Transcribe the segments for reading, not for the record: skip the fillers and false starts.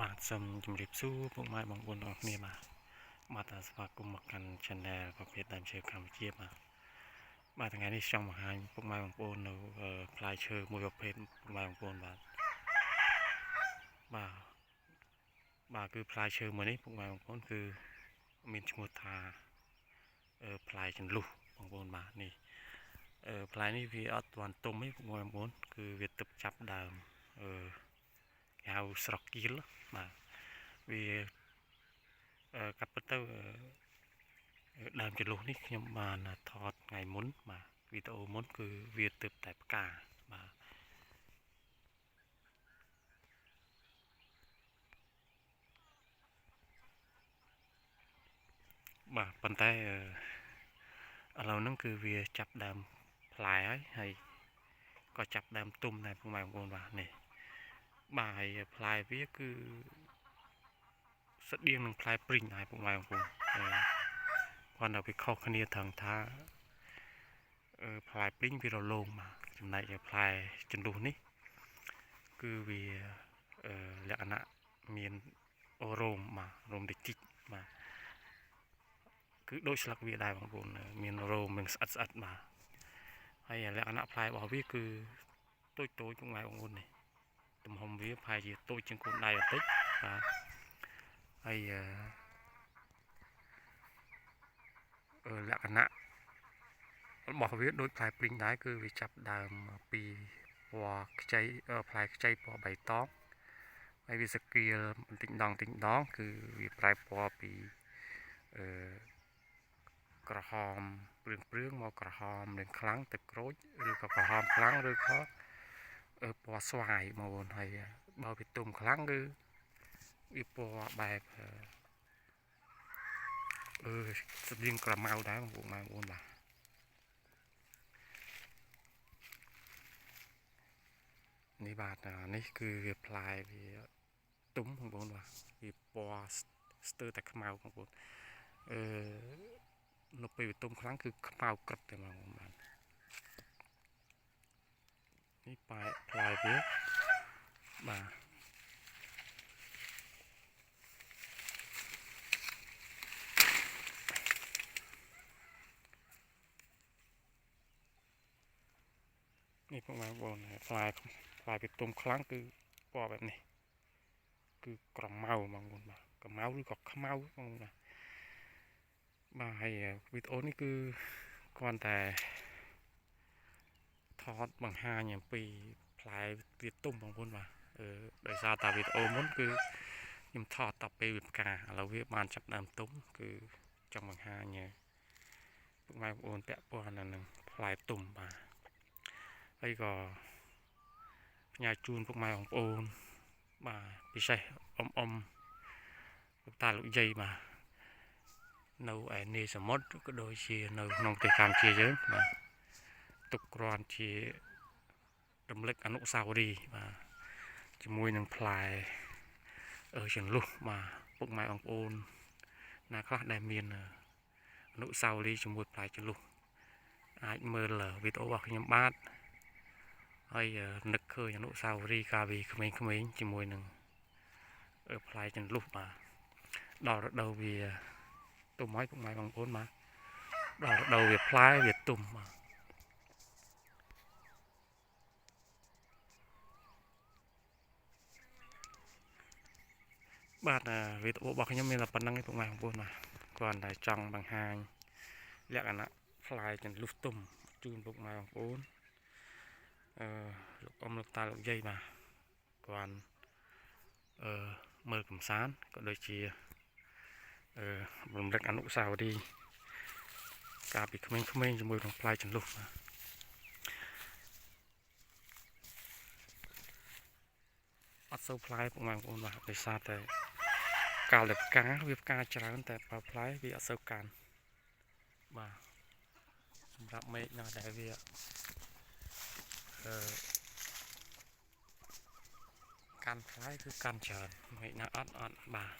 បាទសូមជម្រាបសួរពុកម៉ែបងប្អូនទាំងអស់គ្នាបាទស្វាគមន៍មកកាន់ Channel ប្រភេទដើមឈើកម្ពុជាបាទថ្ងៃនេះចង់បង្ហាញពុកម៉ែបងប្អូននៅផ្លែឈើមួយប្រភេទពុកម៉ែបងប្អូនបាទគឺផ្លែឈើមួយនេះពុកម៉ែបងប្អូនគឺមានឈ្មោះថាផ្លែចន្លុះបងប្អូនបាទនេះផ្លែនេះវាអត់ទាន់ទុំទេពុកម៉ែបងប្អូនគឺវាទើបចាប់ដើមគេហៅស្រកគៀលបាទវាកាត់ពិតទៅដើមចន្លុះនេះខ្ញុំបានថតថ្ងៃមុនបាទវីដេអូមុនគឺវាទើបតែផ្កាបាទប៉ុន្តែឥឡូវហ្នឹងគឺវាចាប់ដើមផ្លែហើយក៏ចាប់ដើមទុំដែរពុកម៉ែបងប្អូនបាទនេះបាទហើយផ្លែវាគឺស្តៀងនឹងផ្លែព្រីងដែរពុកម៉ែបងប្អូនគាត់នៅវាខុសគ្នាត្រង់ថាផ្លែព្រីងវារលោងបាទចំណែកផ្លែចន្លុះនេះគឺវាលក្ខណៈមានរោមបាទរោមតិចបាទគឺដូចស្លឹកវាដែរបងប្អូនមានរោមនឹងស្អិតបាទហើយលក្ខណៈផ្លែរបស់វាគឺតូចពុកម៉ែបងប្អូននេះទំហំវាប្រហែលជាតូចជាងកូនដៃបន្តិចបាទហើយលក្ខណៈរបស់វាដូចផ្លែព្រីងដែរគឺវាចាប់ដើមពីពណ៌ខ្ចីផ្លែខ្ចីពណ៌បៃតងហើយវាសកៀលបន្តិចដងគឺវាប្រែពណ៌ពីក្រហមព្រឿងមកក្រហមលឿងខ្លាំងទៅក្រូចឬក៏ក្រហមខ្លាំងឬក៏ពណ៌ស្វាយបងប្អូនហើយបើវាទុំខ្លាំងគឺវាពណ៌បែបស្តៀងក្រមៅដែរបងប្អូនបាទនេះបាទនេះគឺវាផ្លែវាទុំបងប្អូនបាទវាពណ៌ស្ទើរតែខ្មៅបងប្អូននៅពេលវាទុំខ្លាំងគឺខ្មៅក្រឹបតែបងប្អូនបាទនេះផ្លែវាបាទនេះបងប្អូនផ្លែវាទុំខ្លាំងគឺពណ៌បែបនេះគឺក្រមៅបងប្អូនបាទក្រមៅឬក៏ខ្មៅបងប្អូនបាទហើយវីដេអូនេះគឺគ្រាន់តែថតបង្ហាញអំពីផ្លែវាទុំបងប្អូនបាទដោយសារតែវីដេអូមុនគឺខ្ញុំថតតពេលវាផ្កាឥឡូវវាបានចាប់ដើមទុំគឺចង់បង្ហាញពុកម៉ែបងប្អូនពាក់ព័ន្ធនឹងផ្លែទុំបាទហើយក៏ផ្ញើជូនពុកម៉ែបងប្អូនបាទពិសេសលោកតាលោកយាយបាទនៅឯនេសមុទ្រក៏ដូចជានៅក្នុងប្រទេសកម្ពុជាយើងបាទទុកគ្រាន់ជារំលឹកអនុស្សាវរីយ៍បាទជាមួយនឹងផ្លែចន្លុះបាទពុកម៉ែបងប្អូនណាខ្លះដែលមានអនុស្សាវរីយ៍ជាមួយផ្លែចន្លុះអាចមើលវីដេអូរបស់ខ្ញុំបាទហើយនឹកឃើញអនុស្សាវរីយ៍កាលពីក្មេងៗជាមួយនឹងផ្លែចន្លុះបាទដល់រដូវវាទុំហើយពុកម៉ែបងប្អូនបាទដល់រដូវវាផ្លែវាទុំបាទវីដេអូរបស់ខ្ញុំមានតែប៉ុណ្្នឹងឯងពុកម៉ែបងប្អូនបាទគ្រាន់តែចង់បង្ហាញលក្ខណៈផ្លែចន្លុះទុំជូនពុកម៉ែបងប្អូនលោកលោកតាលោកយាយបាទគ្រាន់មើលកំសាន្តក៏ដូចជារំលឹកអនុស្សាវរីយ៍កាលពីក្មេងៗជាមួយនឹងផ្លែចន្លុះបាទអត់សូវផ្លែពុកម៉ែបងប្អូនបាទដោយសារតែកាលតែផ្កាវាផ្កាច្រើនតែបើផ្លែវាអត់សូវកាន់បាទសម្រាប់មេឃណាដែលវាកាន់ផ្លែគឺកាន់ច្រើនមេឃណាអត់បាទ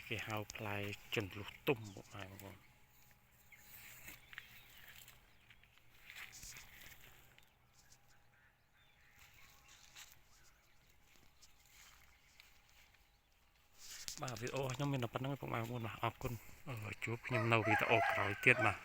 នេះគេហៅផ្លែចិនលុះទុំបងប្អូនបាទវីដេអូខ្ញុំមានតែប៉ុណ្្នឹងបងប្អូនបាទអរគុណជួបខ្ញុំនៅវីដេអូក្រោយទៀតបាទ